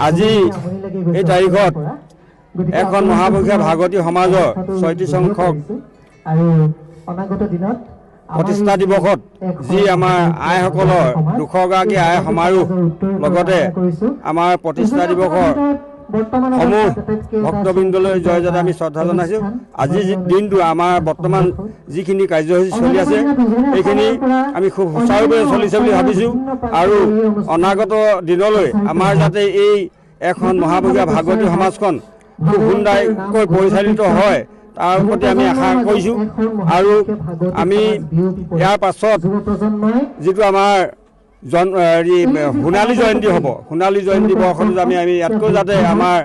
আজি এই তাৰিখত এখন মহাপুৰুষীয়া ভাগৱতী সমাজৰ ৩৬ সংখ্যক প্ৰতিষ্ঠা দিৱসত যি আমাৰ আইসকলৰ 200গৰাকী আই সমাৰোহ লগতে আমাৰ প্ৰতিষ্ঠা দিৱসৰ সমূহ ভক্তবৃন্দলৈ জয়যাত্ৰা আমি শ্ৰদ্ধা জনাইছোঁ। আজিৰ দিনটো আমাৰ বৰ্তমান যিখিনি কাৰ্যসূচী চলি আছে এইখিনি আমি খুব সুচাৰুৰূপে চলিছে বুলি ভাবিছোঁ আৰু অনাগত দিনলৈ আমাৰ যাতে এই এখন মহাপুৰুষীয়া ভাগৱতী সমাজখন খুব সুন্দৰকৈ পৰিচালিত হয় তাৰ প্ৰতি আমি আশা কৰিছোঁ আৰু আমি ইয়াৰ পাছত যিটো আমাৰ সোণালী জয়ন্তী হ'ব, সোণালী জয়ন্তী বৰ্ষত আমি ইয়াতকৈ যাতে আমাৰ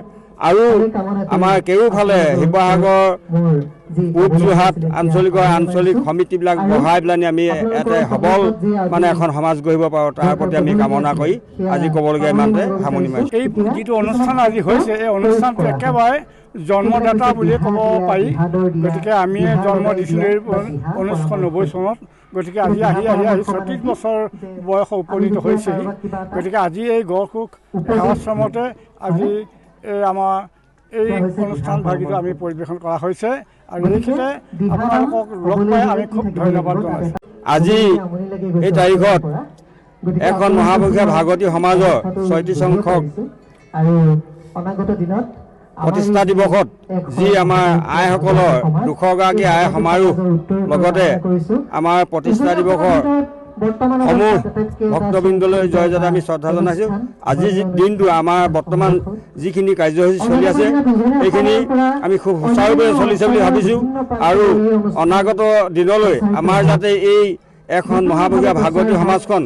কেওফালে শিৱসাগৰ পূব যোৰহাট আঞ্চলিক সমিতিবিলাক বঢ়াই পেলাই আমি ইয়াতে সবল এখন সমাজ গঢ়িব পাৰোঁ তাৰ প্ৰতি আমি কামনা কৰি আজি ক'বলগীয়া ইমানতে সামৰণি মাৰিছোঁ। এই যিটো অনুষ্ঠান আজি হৈছে এই অনুষ্ঠানটো একেবাৰে জন্মদাতা বুলিয়ে ক'ব পাৰি। গতিকে আমি জন্ম দিছিলোঁ 1990 চনত। গতিকে আজি আহি 36 বছৰ বয়স উপনীত হৈছেহি। গতিকে আজি এই গড়খোক সেৱাশ্ৰমতে আজি আমাৰ এই অনুষ্ঠান ভাগিটো আমি পৰিৱেশন কৰা হৈছে আৰু এইখিনিতে আপোনালোকক লগ পাই আমি খুব ধন্যবাদ জনাইছোঁ। আজি এই তাৰিখত এখন মহাপুৰুষীয়া ভাগৱতী সমাজৰ ৩৬ সংখ্যক প্ৰতিষ্ঠা দিৱসত যি আমাৰ আইসকলৰ 200গৰাকী আই সমাৰোহ লগতে আমাৰ প্ৰতিষ্ঠা দিৱসৰ সমূহ ভক্তবৃন্দলৈ জয়যাত্ৰা আমি শ্ৰদ্ধা জনাইছোঁ। আজিৰ দিনটো আমাৰ বৰ্তমান যিখিনি কাৰ্যসূচী চলি আছে এইখিনি আমি খুব সুচাৰুৰূপে চলিছে বুলি ভাবিছোঁ আৰু অনাগত দিনলৈ আমাৰ যাতে এই এখন মহাপুৰুষীয়া ভাগৱতী সমাজখন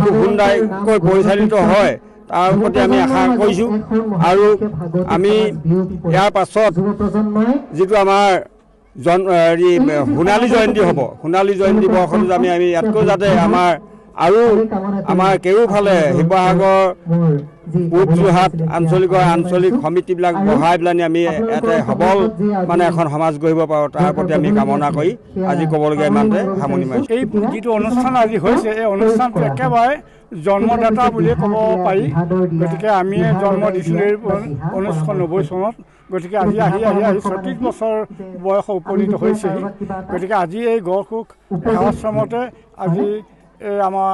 খুব সুন্দৰকৈ পৰিচালিত হয় তাৰ প্ৰতি আমি আশা কৰিছোঁ আৰু আমি ইয়াৰ পাছত যিটো আমাৰ সোণালী জয়ন্তী হ'ব, সোণালী জয়ন্তী বৰ্ষত আমি ইয়াতকৈ যাতে আমাৰ কেওফালে শিৱসাগৰ পূব যোৰহাট আঞ্চলিক সমিতিবিলাক বঢ়াই পেলাই আমি ইয়াতে সবল এখন সমাজ গঢ়িব পাৰোঁ তাৰ প্ৰতি আমি কামনা কৰি আজি ক'বলগীয়া ইমানতে সামৰণি মাৰিছোঁ। এই যিটো অনুষ্ঠান আজি হৈছে এই অনুষ্ঠানটো একেবাৰে জন্মদাতা বুলিয়ে ক'ব পাৰি। গতিকে আমি জন্ম দিছিলোঁ 1990 চনত। গতিকে আজি আহি 36 বছৰ বয়স উপনীত হৈছেহি। গতিকে আজি এই গড়খোক সেৱাশ্ৰমতে আজি আমাৰ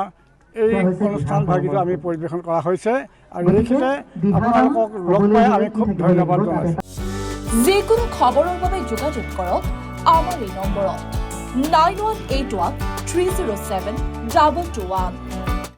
এই অনুষ্ঠান ভাগিটো আমি পৰিৱেশন কৰা হৈছে আৰু এইখিনিতে আপোনালোকক লগ পাই আমি খুব ধন্যবাদ জনাইছোঁ। যিকোনো খবৰৰ বাবে যোগাযোগ কৰক আমাৰ এই নম্বৰত 9181 307 2221।